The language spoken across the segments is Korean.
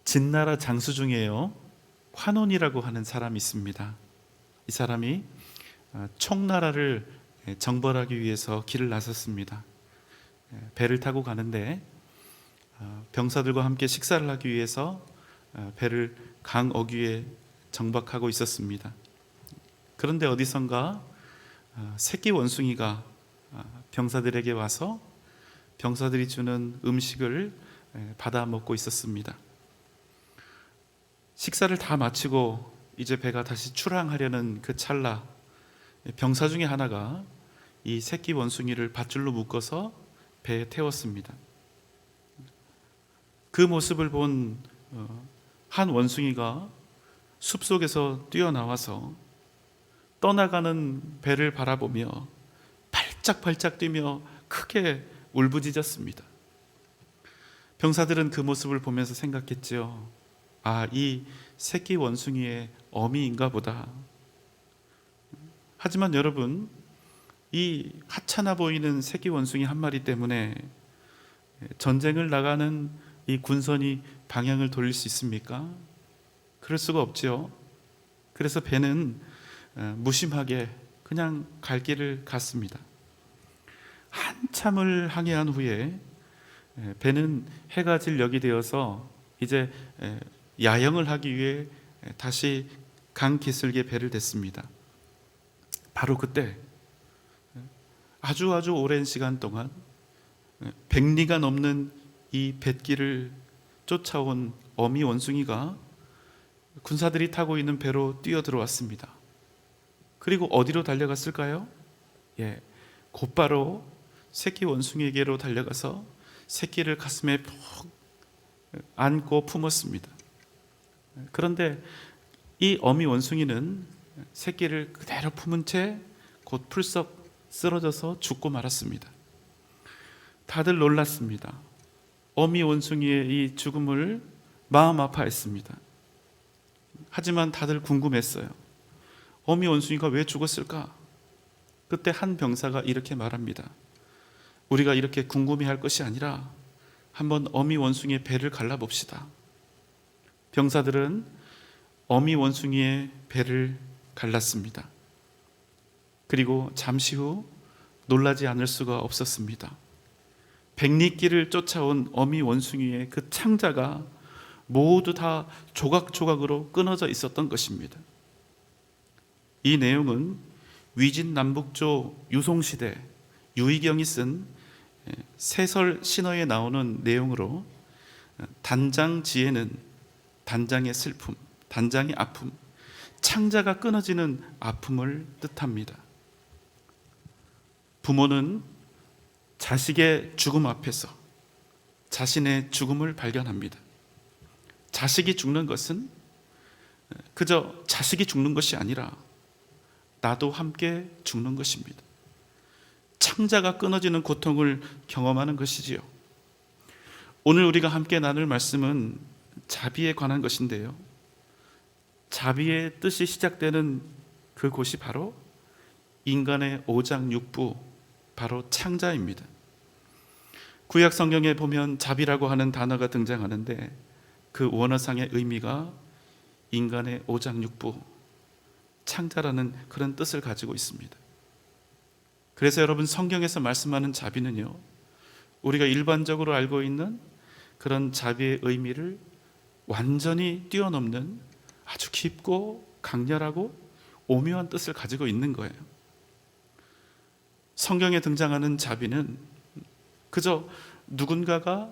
진나라 장수 중에요, 환원이라고 하는 사람이 있습니다. 이 사람이 총나라를 정벌하기 위해서 길을 나섰습니다. 배를 타고 가는데 병사들과 함께 식사를 하기 위해서 배를 강 어귀에 정박하고 있었습니다. 그런데 어디선가 새끼 원숭이가 병사들에게 와서 병사들이 주는 음식을 받아 먹고 있었습니다. 식사를 다 마치고 이제 배가 다시 출항하려는 그 찰나, 병사 중에 하나가 이 새끼 원숭이를 밧줄로 묶어서 배에 태웠습니다. 그 모습을 본 한 원숭이가 숲속에서 뛰어나와서 떠나가는 배를 바라보며 발짝발짝 뛰며 크게 울부짖었습니다. 병사들은 그 모습을 보면서 생각했죠. 이 새끼 원숭이의 어미인가 보다. 하지만 여러분, 이 하찮아 보이는 새끼 원숭이 한 마리 때문에 전쟁을 나가는 이 군선이 방향을 돌릴 수 있습니까? 그럴 수가 없죠. 그래서 배는 무심하게 그냥 갈 길을 갔습니다. 한참을 항해한 후에 배는 해가 질 역이 되어서 이제 야영을 하기 위해 다시 강 기슭에 배를 댔습니다. 바로 그때 아주 오랜 시간 동안 100리가 넘는 이 뱃길을 쫓아온 어미 원숭이가 군사들이 타고 있는 배로 뛰어들어왔습니다. 그리고 어디로 달려갔을까요? 곧바로 새끼 원숭이에게로 달려가서 새끼를 가슴에 푹 안고 품었습니다. 그런데 이 어미 원숭이는 새끼를 그대로 품은 채 곧 풀썩 쓰러져서 죽고 말았습니다. 다들 놀랐습니다. 어미 원숭이의 이 죽음을 마음 아파했습니다. 하지만 다들 궁금했어요. 어미 원숭이가 왜 죽었을까? 그때 한 병사가 이렇게 말합니다. 우리가 이렇게 궁금해할 것이 아니라 한번 어미 원숭이의 배를 갈라봅시다. 병사들은 어미 원숭이의 배를 갈랐습니다. 그리고 잠시 후 놀라지 않을 수가 없었습니다. 100리길을 쫓아온 어미 원숭이의 그 창자가 모두 다 조각조각으로 끊어져 있었던 것입니다. 이 내용은 위진남북조 유송시대 유희경이 쓴 세설 신어에 나오는 내용으로 단장지혜는 단장의 슬픔, 단장의 아픔, 창자가 끊어지는 아픔을 뜻합니다. 부모는 자식의 죽음 앞에서 자신의 죽음을 발견합니다. 자식이 죽는 것은 그저 자식이 죽는 것이 아니라 나도 함께 죽는 것입니다. 창자가 끊어지는 고통을 경험하는 것이지요. 오늘 우리가 함께 나눌 말씀은 자비에 관한 것인데요, 자비의 뜻이 시작되는 그곳이 바로 인간의 오장육부, 바로 창자입니다. 구약 성경에 보면 자비라고 하는 단어가 등장하는데 그 원어상의 의미가 인간의 오장육부, 창자라는 그런 뜻을 가지고 있습니다. 그래서 여러분, 성경에서 말씀하는 자비는요, 우리가 일반적으로 알고 있는 그런 자비의 의미를 완전히 뛰어넘는 아주 깊고 강렬하고 오묘한 뜻을 가지고 있는 거예요. 성경에 등장하는 자비는 그저 누군가가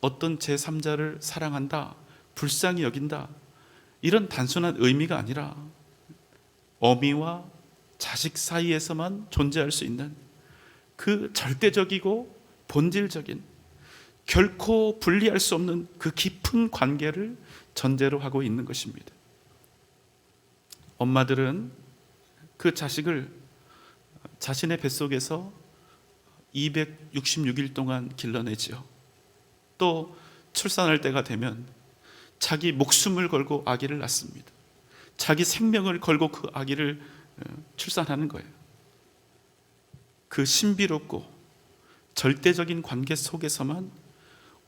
어떤 제3자를 사랑한다, 불쌍히 여긴다, 이런 단순한 의미가 아니라 어미와 자식 사이에서만 존재할 수 있는 그 절대적이고 본질적인, 결코 분리할 수 없는 그 깊은 관계를 전제로 하고 있는 것입니다. 엄마들은 그 자식을 자신의 뱃속에서 266일 동안 길러내지요. 또 출산할 때가 되면 자기 목숨을 걸고 아기를 낳습니다. 자기 생명을 걸고 그 아기를 출산하는 거예요. 그 신비롭고 절대적인 관계 속에서만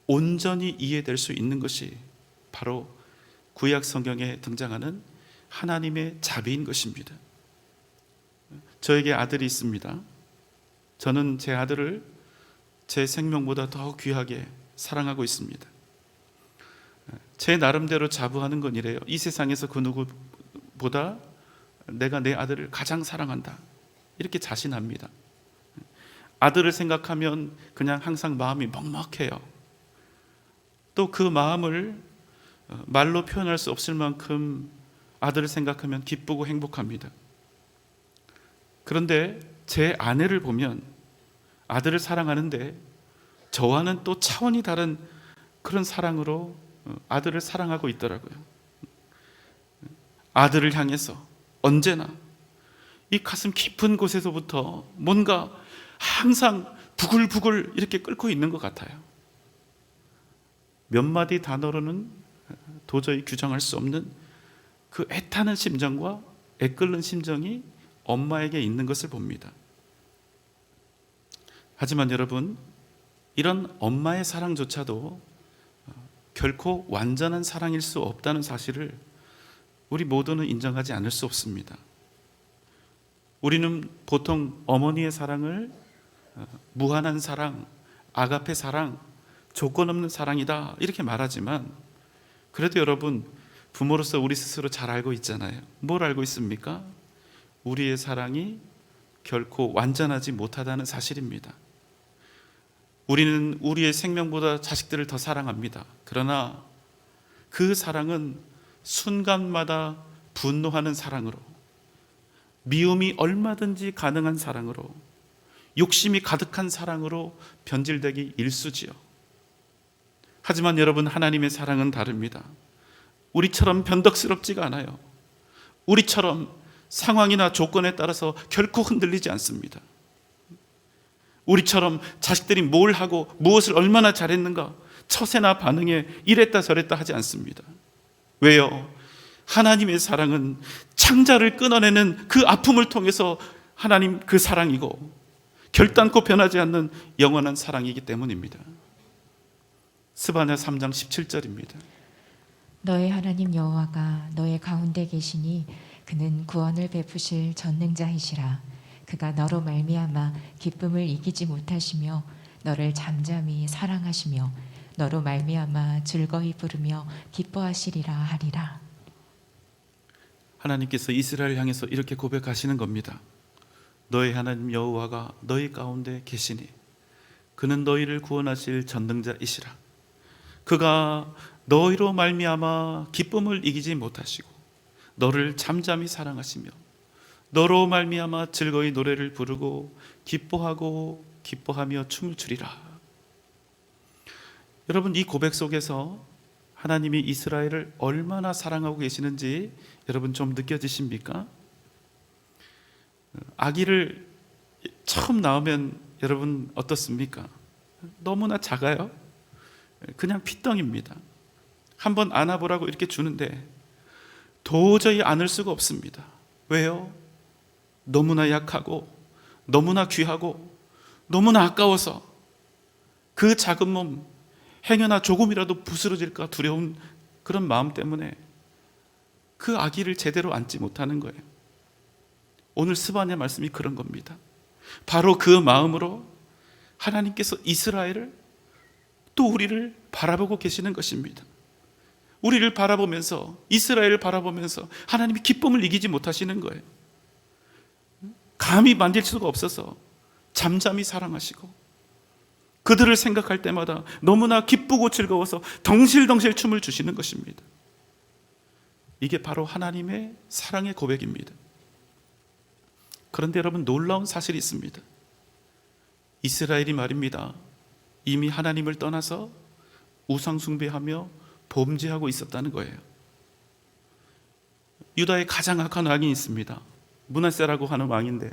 온전히 이해될 수 있는 것이 바로 구약 성경에 등장하는 하나님의 자비인 것입니다. 저에게 아들이 있습니다. 저는 제 아들을 제 생명보다 더 귀하게 사랑하고 있습니다. 제 나름대로 자부하는 건 이래요. 이 세상에서 그 누구보다 내가 내 아들을 가장 사랑한다, 이렇게 자신합니다. 아들을 생각하면 그냥 항상 마음이 먹먹해요. 또 그 마음을 말로 표현할 수 없을 만큼 아들을 생각하면 기쁘고 행복합니다. 그런데 제 아내를 보면 아들을 사랑하는데 저와는 또 차원이 다른 그런 사랑으로 아들을 사랑하고 있더라고요. 아들을 향해서 언제나 이 가슴 깊은 곳에서부터 뭔가 항상 부글부글 이렇게 끓고 있는 것 같아요. 몇 마디 단어로는 도저히 규정할 수 없는 그 애타는 심정과 애끓는 심정이 엄마에게 있는 것을 봅니다. 하지만 여러분, 이런 엄마의 사랑조차도 결코 완전한 사랑일 수 없다는 사실을 우리 모두는 인정하지 않을 수 없습니다. 우리는 보통 어머니의 사랑을 무한한 사랑, 아가페 사랑, 조건 없는 사랑이다 이렇게 말하지만, 그래도 여러분, 부모로서 우리 스스로 잘 알고 있잖아요. 뭘 알고 있습니까? 우리의 사랑이 결코 완전하지 못하다는 사실입니다. 우리는 우리의 생명보다 자식들을 더 사랑합니다. 그러나 그 사랑은 순간마다 분노하는 사랑으로, 미움이 얼마든지 가능한 사랑으로, 욕심이 가득한 사랑으로 변질되기 일쑤지요. 하지만 여러분, 하나님의 사랑은 다릅니다. 우리처럼 변덕스럽지가 않아요. 우리처럼 상황이나 조건에 따라서 결코 흔들리지 않습니다. 우리처럼 자식들이 뭘 하고 무엇을 얼마나 잘했는가 처세나 반응에 이랬다 저랬다 하지 않습니다. 왜요? 하나님의 사랑은 창자를 끊어내는 그 아픔을 통해서 하나님 그 사랑이고, 결단코 변하지 않는 영원한 사랑이기 때문입니다. 스바냐 3장 17절입니다. 너의 하나님 여호와가 너의 가운데 계시니 그는 구원을 베푸실 전능자이시라. 그가 너로 말미암아 기쁨을 이기지 못하시며 너를 잠잠히 사랑하시며 너로 말미암아 즐거이 부르며 기뻐하시리라 하리라. 하나님께서 이스라엘 향해서 이렇게 고백하시는 겁니다. 너의 하나님 여호와가 너희 가운데 계시니 그는 너희를 구원하실 전능자이시라. 그가 너희로 말미암아 기쁨을 이기지 못하시고 너를 잠잠히 사랑하시며 너로 말미암아 즐거이 노래를 부르고 기뻐하고 기뻐하며 춤을 추리라. 여러분, 이 고백 속에서 하나님이 이스라엘을 얼마나 사랑하고 계시는지 여러분 좀 느껴지십니까? 아기를 처음 낳으면 여러분 어떻습니까? 너무나 작아요. 그냥 핏덩입니다. 한번 안아보라고 이렇게 주는데 도저히 안을 수가 없습니다. 왜요? 너무나 약하고 너무나 귀하고 너무나 아까워서 그 작은 몸 행여나 조금이라도 부스러질까 두려운 그런 마음 때문에 그 아기를 제대로 안지 못하는 거예요. 오늘 스바냐 말씀이 그런 겁니다. 바로 그 마음으로 하나님께서 이스라엘을, 또 우리를 바라보고 계시는 것입니다. 우리를 바라보면서, 이스라엘을 바라보면서 하나님이 기쁨을 이기지 못하시는 거예요. 감히 만질 수가 없어서 잠잠히 사랑하시고 그들을 생각할 때마다 너무나 기쁘고 즐거워서 덩실덩실 춤을 주시는 것입니다. 이게 바로 하나님의 사랑의 고백입니다. 그런데 여러분, 놀라운 사실이 있습니다. 이스라엘이 말입니다, 이미 하나님을 떠나서 우상숭배하며 범죄하고 있었다는 거예요. 유다의 가장 악한 왕이 있습니다. 므낫세라고 하는 왕인데,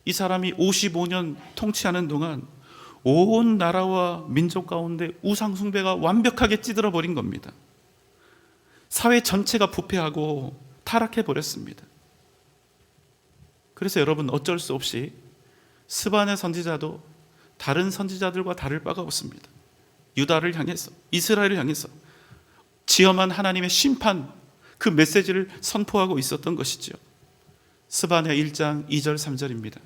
이 사람이 55년 통치하는 동안 온 나라와 민족 가운데 우상숭배가 완벽하게 찌들어 버린 겁니다. 사회 전체가 부패하고 타락해 버렸습니다. 그래서 여러분, 어쩔 수 없이 스바냐 선지자도 다른 선지자들과 다를 바가 없습니다. 유다를 향해서, 이스라엘을 향해서 지엄한 하나님의 심판, 그 메시지를 선포하고 있었던 것이지요. 스바냐 1장 2절 3절입니다.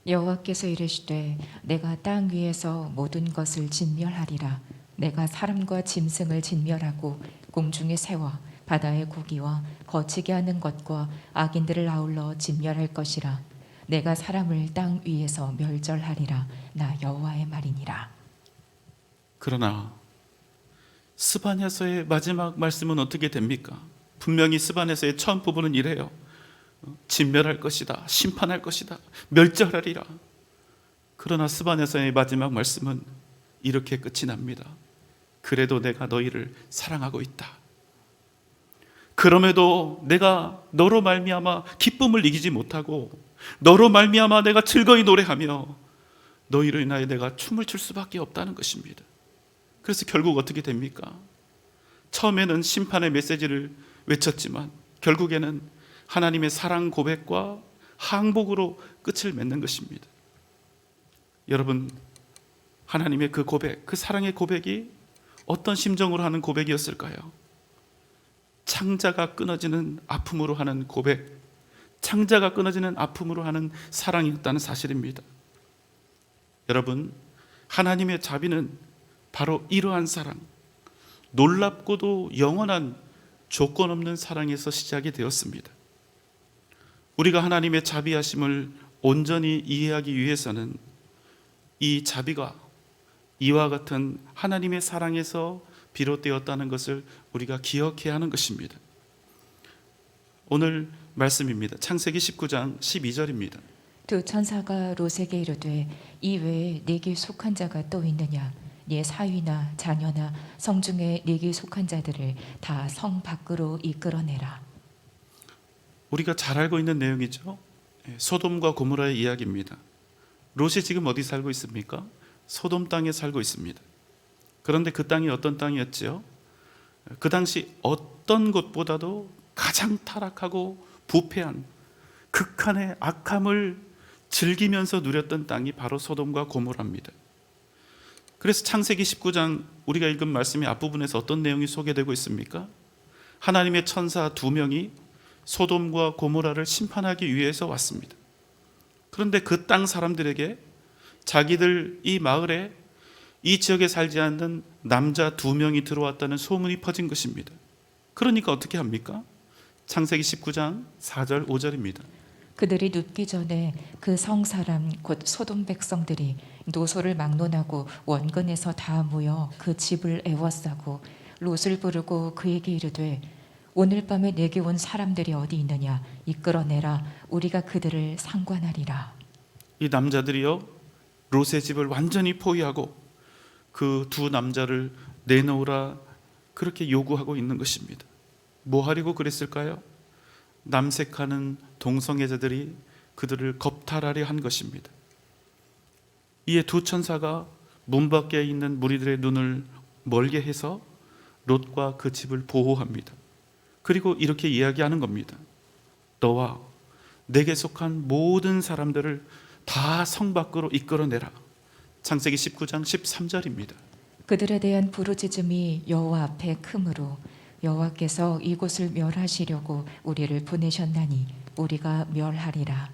여호와께서 이르시되 내가 땅 위에서 모든 것을 진멸하리라. 내가 사람과 짐승을 진멸하고 공중의 새와 바다의 고기와 거치게 하는 것과 악인들을 아울러 진멸할 것이라. 내가 사람을 땅 위에서 멸절하리라. 나 여호와의 말이니라. 그러나 스바냐서의 마지막 말씀은 어떻게 됩니까? 분명히 스바냐서의 처음 부분은 이래요. 진멸할 것이다, 심판할 것이다, 멸절하리라. 그러나 스바냐서의 마지막 말씀은 이렇게 끝이 납니다. 그래도 내가 너희를 사랑하고 있다. 그럼에도 내가 너로 말미암아 기쁨을 이기지 못하고 너로 말미암아 내가 즐거이 노래하며 너희로 인하여 내가 춤을 출 수밖에 없다는 것입니다. 그래서 결국 어떻게 됩니까? 처음에는 심판의 메시지를 외쳤지만 결국에는 하나님의 사랑 고백과 항복으로 끝을 맺는 것입니다. 여러분, 하나님의 그 고백, 그 사랑의 고백이 어떤 심정으로 하는 고백이었을까요? 창자가 끊어지는 아픔으로 하는 고백, 창자가 끊어지는 아픔으로 하는 사랑이었다는 사실입니다. 여러분, 하나님의 자비는 바로 이러한 사랑, 놀랍고도 영원한 조건 없는 사랑에서 시작이 되었습니다. 우리가 하나님의 자비하심을 온전히 이해하기 위해서는 이 자비가 이와 같은 하나님의 사랑에서 비롯되었다는 것을 우리가 기억해야 하는 것입니다. 오늘 말씀입니다. 창세기 19장 12절입니다. 두 천사가 롯에게 이르되 이 외에 네게 속한 자가 또 있느냐? 네 사위나 자녀나 성중에 네게 속한 자들을 다 성 밖으로 이끌어내라. 우리가 잘 알고 있는 내용이죠. 소돔과 고모라의 이야기입니다. 롯이 지금 어디 살고 있습니까? 소돔 땅에 살고 있습니다. 그런데 그 땅이 어떤 땅이었지요? 그 당시 어떤 것보다도 가장 타락하고 부패한 극한의 악함을 즐기면서 누렸던 땅이 바로 소돔과 고모라입니다. 그래서 창세기 19장 우리가 읽은 말씀의 앞부분에서 어떤 내용이 소개되고 있습니까? 하나님의 천사 2명이 소돔과 고모라를 심판하기 위해서 왔습니다. 그런데 그 땅 사람들에게 자기들 이 마을에 이 지역에 살지 않는 남자 2명이 들어왔다는 소문이 퍼진 것입니다. 그러니까 어떻게 합니까? 창세기 19장 4절 5절입니다. 그들이 눕기 전에 그 성 사람 곧 소돔 백성들이 노소를 막론하고 원근에서 다 모여 그 집을 애워싸고 롯을 부르고 그에게 이르되 오늘 밤에 내게 온 사람들이 어디 있느냐? 이끌어내라. 우리가 그들을 상관하리라. 이 남자들이요, 롯의 집을 완전히 포위하고 그 두 남자를 내놓으라 그렇게 요구하고 있는 것입니다. 뭐 하려고 그랬을까요? 남색하는 동성애자들이 그들을 겁탈하려 한 것입니다. 이에 두 천사가 문 밖에 있는 무리들의 눈을 멀게 해서 롯과 그 집을 보호합니다. 그리고 이렇게 이야기하는 겁니다. 너와 내게 속한 모든 사람들을 다 성 밖으로 이끌어내라. 창세기 19장 13절입니다. 그들에 대한 부르짖음이 여호와 앞에 크므로 여호와께서 이곳을 멸하시려고 우리를 보내셨나니 우리가 멸하리라.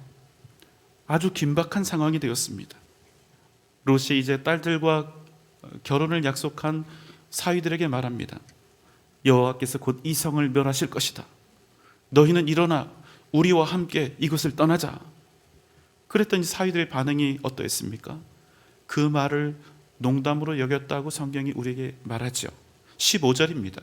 아주 긴박한 상황이 되었습니다. 롯이 이제 딸들과 결혼을 약속한 사위들에게 말합니다. 여호와께서 곧 이 성을 멸하실 것이다. 너희는 일어나 우리와 함께 이곳을 떠나자. 그랬더니 사위들의 반응이 어떠했습니까? 그 말을 농담으로 여겼다고 성경이 우리에게 말하죠. 15절입니다.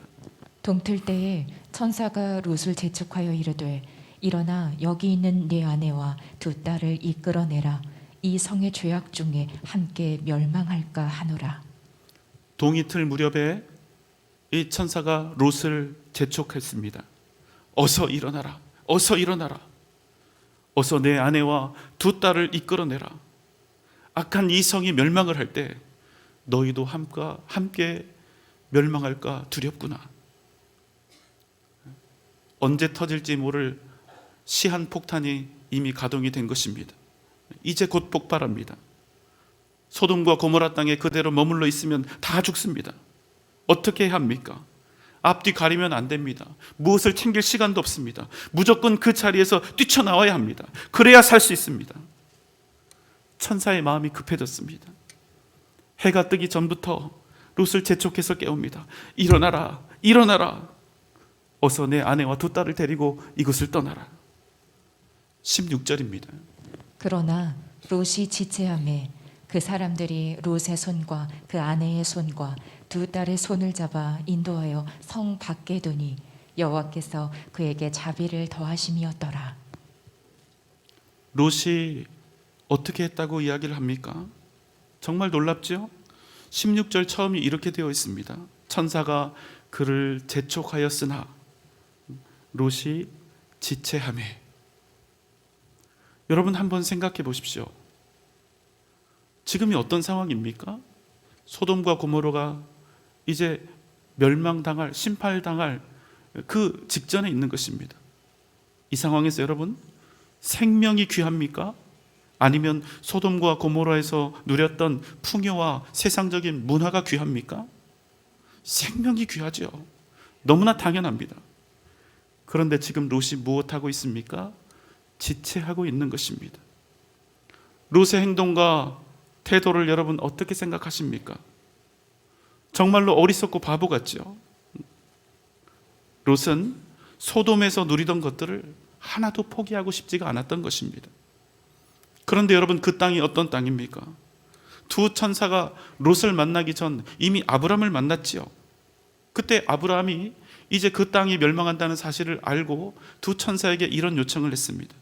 동틀 때에 천사가 롯을 재촉하여 이르되 일어나 여기 있는 네 아내와 두 딸을 이끌어내라. 이 성의 죄악 중에 함께 멸망할까 하노라. 동이틀 무렵에 이 천사가 롯을 재촉했습니다. 어서 일어나라. 어서 일어나라. 어서 내 아내와 두 딸을 이끌어내라. 악한 이 성이 멸망을 할 때 너희도 함께 멸망할까 두렵구나. 언제 터질지 모를 시한폭탄이 이미 가동이 된 것입니다. 이제 곧 폭발합니다. 소돔과 고모라 땅에 그대로 머물러 있으면 다 죽습니다. 어떻게 해야 합니까? 앞뒤 가리면 안 됩니다. 무엇을 챙길 시간도 없습니다. 무조건 그 자리에서 뛰쳐나와야 합니다. 그래야 살 수 있습니다. 천사의 마음이 급해졌습니다. 해가 뜨기 전부터 롯을 재촉해서 깨웁니다. 일어나라, 일어나라. 어서 내 아내와 두 딸을 데리고 이곳을 떠나라. 16절입니다. 그러나 롯이 지체하매 그 사람들이 롯의 손과 그 아내의 손과 두 딸의 손을 잡아 인도하여 성 밖에 두니 여호와께서 그에게 자비를 더하심이었더라. 롯이 어떻게 했다고 이야기를 합니까? 정말 놀랍죠? 16절 처음이 이렇게 되어 있습니다. 천사가 그를 재촉하였으나 롯이 지체하매. 여러분 한번 생각해 보십시오. 지금이 어떤 상황입니까? 소돔과 고모로가 이제 멸망당할, 심판당할 그 직전에 있는 것입니다. 이 상황에서 여러분, 생명이 귀합니까? 아니면 소돔과 고모라에서 누렸던 풍요와 세상적인 문화가 귀합니까? 생명이 귀하죠. 너무나 당연합니다. 그런데 지금 롯이 무엇하고 있습니까? 지체하고 있는 것입니다. 롯의 행동과 태도를 여러분 어떻게 생각하십니까? 정말로 어리석고 바보 같죠. 롯은 소돔에서 누리던 것들을 하나도 포기하고 싶지가 않았던 것입니다. 그런데 여러분, 그 땅이 어떤 땅입니까? 두 천사가 롯을 만나기 전 이미 아브람을 만났지요. 그때 아브람이 이제 그 땅이 멸망한다는 사실을 알고 두 천사에게 이런 요청을 했습니다.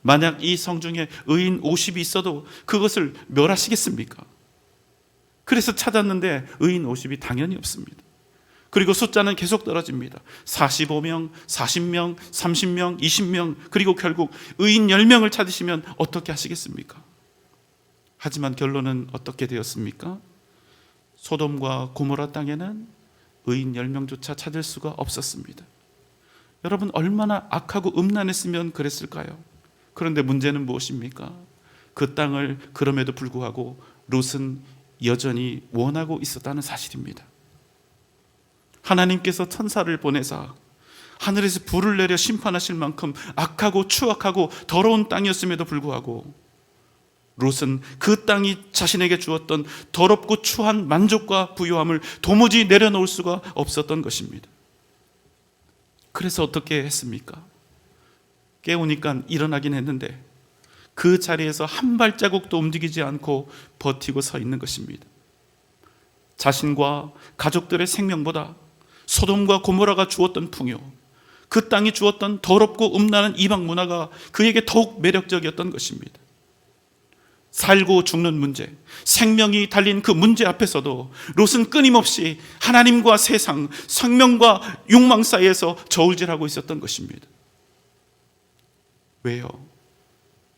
만약 이 성 중에 의인 50이 있어도 그것을 멸하시겠습니까? 그래서 찾았는데 의인 50이 당연히 없습니다. 그리고 숫자는 계속 떨어집니다. 45명, 40명, 30명, 20명, 그리고 결국 의인 10명을 찾으시면 어떻게 하시겠습니까? 하지만 결론은 어떻게 되었습니까? 소돔과 고모라 땅에는 의인 10명조차 찾을 수가 없었습니다. 여러분, 얼마나 악하고 음란했으면 그랬을까요? 그런데 문제는 무엇입니까? 그 땅을 그럼에도 불구하고 롯은 여전히 원하고 있었다는 사실입니다. 하나님께서 천사를 보내사 하늘에서 불을 내려 심판하실 만큼 악하고 추악하고 더러운 땅이었음에도 불구하고 롯은 그 땅이 자신에게 주었던 더럽고 추한 만족과 부요함을 도무지 내려놓을 수가 없었던 것입니다. 그래서 어떻게 했습니까? 깨우니까 일어나긴 했는데 그 자리에서 한 발자국도 움직이지 않고 버티고 서 있는 것입니다. 자신과 가족들의 생명보다 소돔과 고모라가 주었던 풍요, 그 땅이 주었던 더럽고 음란한 이방 문화가 그에게 더욱 매력적이었던 것입니다. 살고 죽는 문제, 생명이 달린 그 문제 앞에서도 롯은 끊임없이 하나님과 세상, 생명과 욕망 사이에서 저울질하고 있었던 것입니다. 왜요?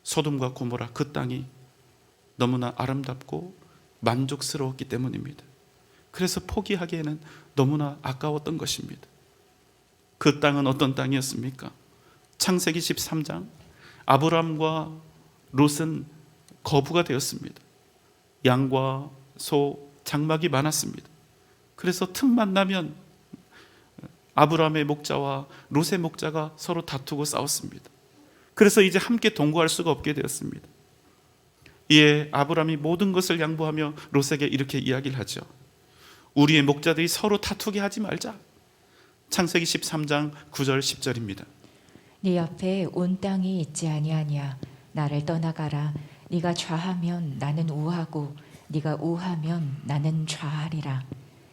소돔과 고모라 그 땅이 너무나 아름답고 만족스러웠기 때문입니다. 그래서 포기하기에는 너무나 아까웠던 것입니다. 그 땅은 어떤 땅이었습니까? 창세기 13장, 아브람과 롯은 거부가 되었습니다. 양과 소, 장막이 많았습니다. 그래서 틈만 나면 아브람의 목자와 롯의 목자가 서로 다투고 싸웠습니다. 그래서 이제 함께 동거할 수가 없게 되었습니다. 이에 아브람이 모든 것을 양보하며 롯에게 이렇게 이야기를 하죠. 우리의 목자들이 서로 다투게 하지 말자. 창세기 13장 9절 10절입니다. 네 앞에 온 땅이 있지 아니하냐. 나를 떠나가라. 네가 좌하면 나는 우하고 네가 우하면 나는 좌하리라.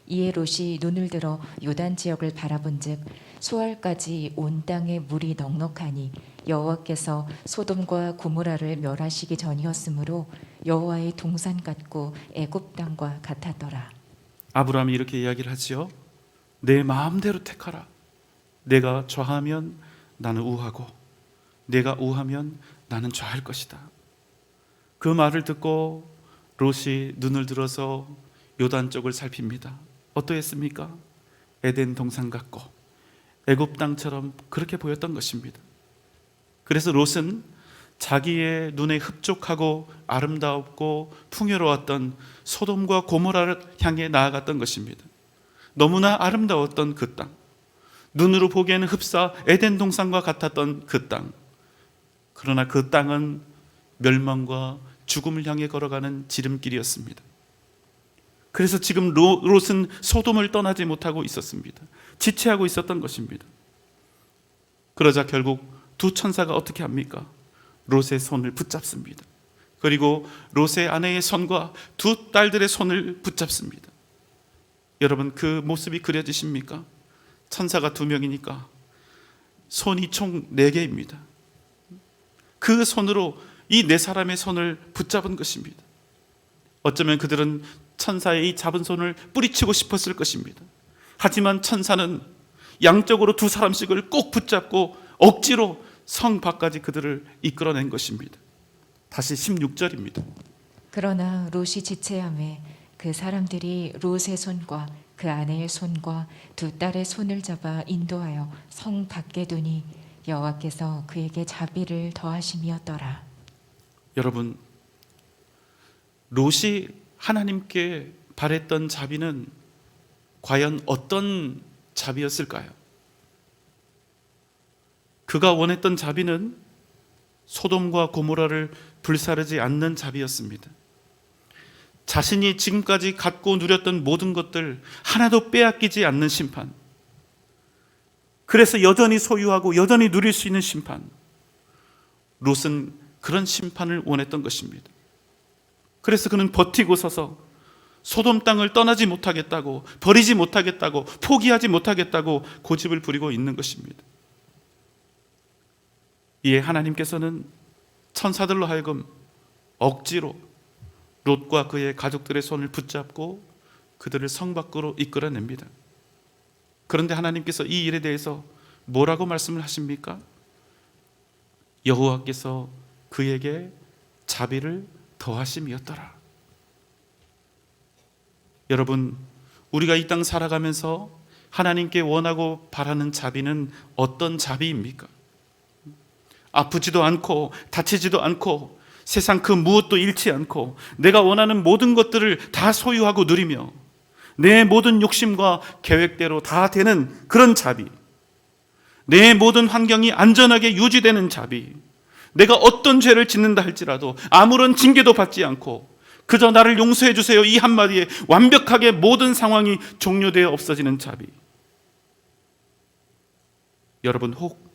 이에 롯이 눈을 들어 요단 지역을 바라본즉 수알까지 온 땅에 물이 넉넉하니 여호와께서 소돔과 고모라를 멸하시기 전이었으므로 여호와의 동산 같고 애굽 땅과 같았더라. 아브라함이 이렇게 이야기를 하지요. 내 마음대로 택하라. 내가 좌하면 나는 우하고 내가 우하면 나는 좌할 것이다. 그 말을 듣고 롯이 눈을 들어서 요단 쪽을 살핍니다. 어떠했습니까? 에덴 동산 같고 애굽 땅처럼 그렇게 보였던 것입니다. 그래서 롯은 자기의 눈에 흡족하고 아름다웠고 풍요로웠던 소돔과 고모라를 향해 나아갔던 것입니다. 너무나 아름다웠던 그 땅, 눈으로 보기에는 흡사 에덴 동산과 같았던 그 땅. 그러나 그 땅은 멸망과 죽음을 향해 걸어가는 지름길이었습니다. 그래서 지금 롯은 소돔을 떠나지 못하고 있었습니다. 지체하고 있었던 것입니다. 그러자 결국 두 천사가 어떻게 합니까? 롯의 손을 붙잡습니다. 그리고 롯의 아내의 손과 두 딸들의 손을 붙잡습니다. 여러분, 그 모습이 그려지십니까? 천사가 2명이니까 손이 총 4개입니다. 그 손으로 이 4사람의 손을 붙잡은 것입니다. 어쩌면 그들은 천사의 이 잡은 손을 뿌리치고 싶었을 것입니다. 하지만 천사는 양쪽으로 2사람씩을 꼭 붙잡고 억지로 성 밖까지 그들을 이끌어낸 것입니다. 다시 16절입니다. 그러나 롯이 지체함에 그 사람들이 롯의 손과 그 아내의 손과 두 딸의 손을 잡아 인도하여 성 밖에 두니 여호와께서 그에게 자비를 더하심이었더라. 여러분, 롯이 하나님께 바랬던 자비는 과연 어떤 자비였을까요? 그가 원했던 자비는 소돔과 고모라를 불사르지 않는 자비였습니다. 자신이 지금까지 갖고 누렸던 모든 것들 하나도 빼앗기지 않는 심판. 그래서 여전히 소유하고 여전히 누릴 수 있는 심판. 롯은 그런 심판을 원했던 것입니다. 그래서 그는 버티고 서서 소돔 땅을 떠나지 못하겠다고, 버리지 못하겠다고, 포기하지 못하겠다고 고집을 부리고 있는 것입니다. 이에 하나님께서는 천사들로 하여금 억지로 롯과 그의 가족들의 손을 붙잡고 그들을 성 밖으로 이끌어냅니다. 그런데 하나님께서 이 일에 대해서 뭐라고 말씀을 하십니까? 여호와께서 그에게 자비를 더하심이었더라. 여러분, 우리가 이 땅 살아가면서 하나님께 원하고 바라는 자비는 어떤 자비입니까? 아프지도 않고 다치지도 않고 세상 그 무엇도 잃지 않고 내가 원하는 모든 것들을 다 소유하고 누리며 내 모든 욕심과 계획대로 다 되는 그런 자비, 내 모든 환경이 안전하게 유지되는 자비, 내가 어떤 죄를 짓는다 할지라도 아무런 징계도 받지 않고 그저 나를 용서해 주세요 이 한마디에 완벽하게 모든 상황이 종료되어 없어지는 자비. 여러분, 혹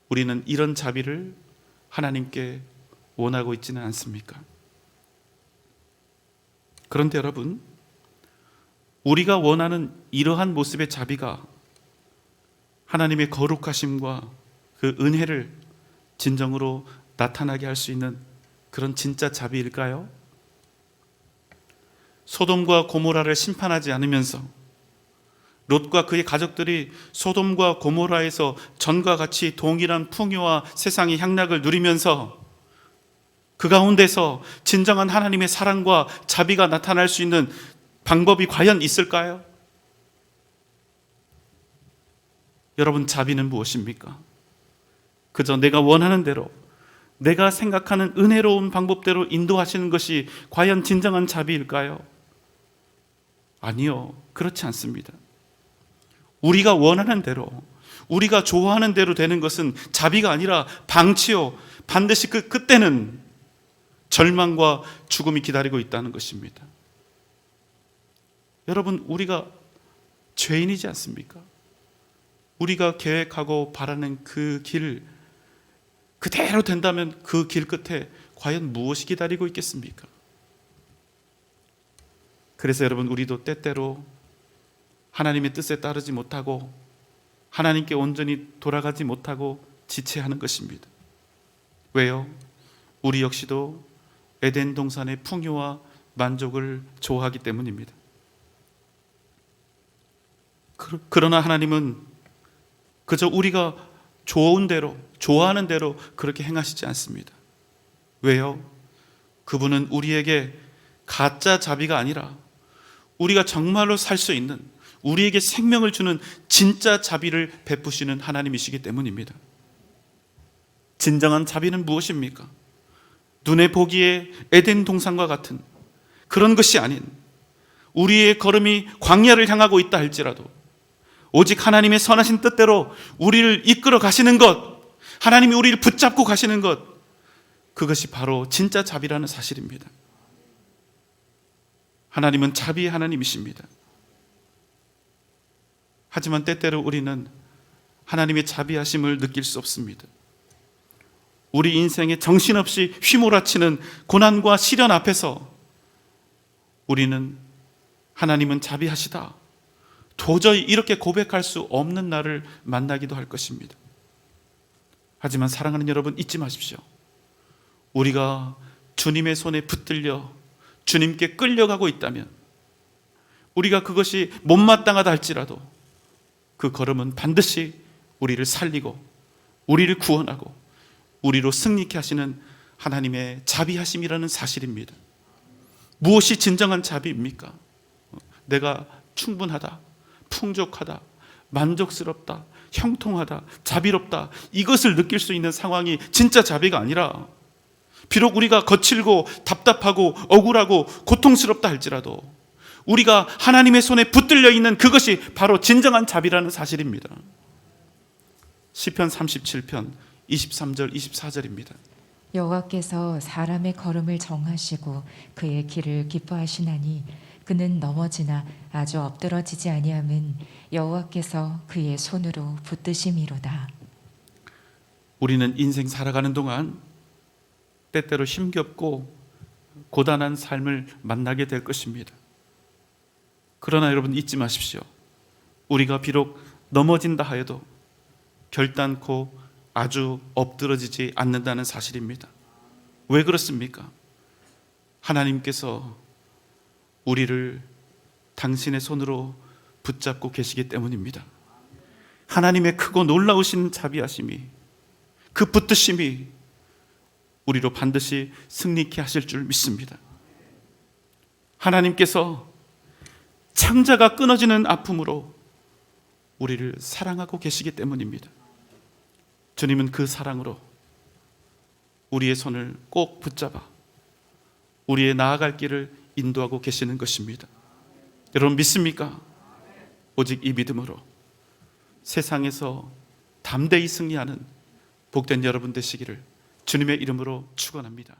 우리는 이런 자비를 하나님께 원하고 있지는 않습니까? 그런데 여러분, 우리가 원하는 이러한 모습의 자비가 하나님의 거룩하심과 그 은혜를 진정으로 나타나게 할 수 있는 그런 진짜 자비일까요? 소돔과 고모라를 심판하지 않으면서 롯과 그의 가족들이 소돔과 고모라에서 전과 같이 동일한 풍요와 세상의 향락을 누리면서 그 가운데서 진정한 하나님의 사랑과 자비가 나타날 수 있는 방법이 과연 있을까요? 여러분, 자비는 무엇입니까? 그저 내가 원하는 대로, 내가 생각하는 은혜로운 방법대로 인도하시는 것이 과연 진정한 자비일까요? 아니요, 그렇지 않습니다. 우리가 원하는 대로, 우리가 좋아하는 대로 되는 것은 자비가 아니라 방치요, 반드시 그때는 절망과 죽음이 기다리고 있다는 것입니다. 여러분, 우리가 죄인이지 않습니까? 우리가 계획하고 바라는 그 길 그대로 된다면 그 길 끝에 과연 무엇이 기다리고 있겠습니까? 그래서 여러분, 우리도 때때로 하나님의 뜻에 따르지 못하고 하나님께 온전히 돌아가지 못하고 지체하는 것입니다. 왜요? 우리 역시도 에덴 동산의 풍요와 만족을 좋아하기 때문입니다. 그러나 하나님은 그저 우리가 좋은 대로, 좋아하는 대로 그렇게 행하시지 않습니다. 왜요? 그분은 우리에게 가짜 자비가 아니라 우리가 정말로 살 수 있는, 우리에게 생명을 주는 진짜 자비를 베푸시는 하나님이시기 때문입니다. 진정한 자비는 무엇입니까? 눈에 보기에 에덴 동산과 같은 그런 것이 아닌, 우리의 걸음이 광야를 향하고 있다 할지라도, 오직 하나님의 선하신 뜻대로 우리를 이끌어 가시는 것, 하나님이 우리를 붙잡고 가시는 것, 그것이 바로 진짜 자비라는 사실입니다. 하나님은 자비의 하나님이십니다. 하지만 때때로 우리는 하나님의 자비하심을 느낄 수 없습니다. 우리 인생에 정신없이 휘몰아치는 고난과 시련 앞에서 우리는 하나님은 자비하시다, 도저히 이렇게 고백할 수 없는 날을 만나기도 할 것입니다. 하지만 사랑하는 여러분, 잊지 마십시오. 우리가 주님의 손에 붙들려 주님께 끌려가고 있다면, 우리가 그것이 못마땅하다 할지라도 그 걸음은 반드시 우리를 살리고 우리를 구원하고 우리로 승리케 하시는 하나님의 자비하심이라는 사실입니다. 무엇이 진정한 자비입니까? 내가 충분하다, 풍족하다, 만족스럽다, 형통하다, 자비롭다, 이것을 느낄 수 있는 상황이 진짜 자비가 아니라, 비록 우리가 거칠고 답답하고 억울하고 고통스럽다 할지라도 우리가 하나님의 손에 붙들려 있는 그것이 바로 진정한 자비라는 사실입니다. 시편 37편 23절 24절입니다. 여호와께서 사람의 걸음을 정하시고 그의 길을 기뻐하시나니 그는 넘어지나 아주 엎드러지지 아니함은 여호와께서 그의 손으로 붙드심이로다. 우리는 인생 살아가는 동안 때때로 힘겹고 고단한 삶을 만나게 될 것입니다. 그러나 여러분, 잊지 마십시오. 우리가 비록 넘어진다 하여도 결단코 아주 엎드러지지 않는다는 사실입니다. 왜 그렇습니까? 하나님께서 우리를 당신의 손으로 붙잡고 계시기 때문입니다. 하나님의 크고 놀라우신 자비하심이, 그 붙드심이 우리로 반드시 승리케 하실 줄 믿습니다. 하나님께서 창자가 끊어지는 아픔으로 우리를 사랑하고 계시기 때문입니다. 주님은 그 사랑으로 우리의 손을 꼭 붙잡아 우리의 나아갈 길을 인도하고 계시는 것입니다. 여러분, 믿습니까? 오직 이 믿음으로 세상에서 담대히 승리하는 복된 여러분 되시기를 주님의 이름으로 축원합니다.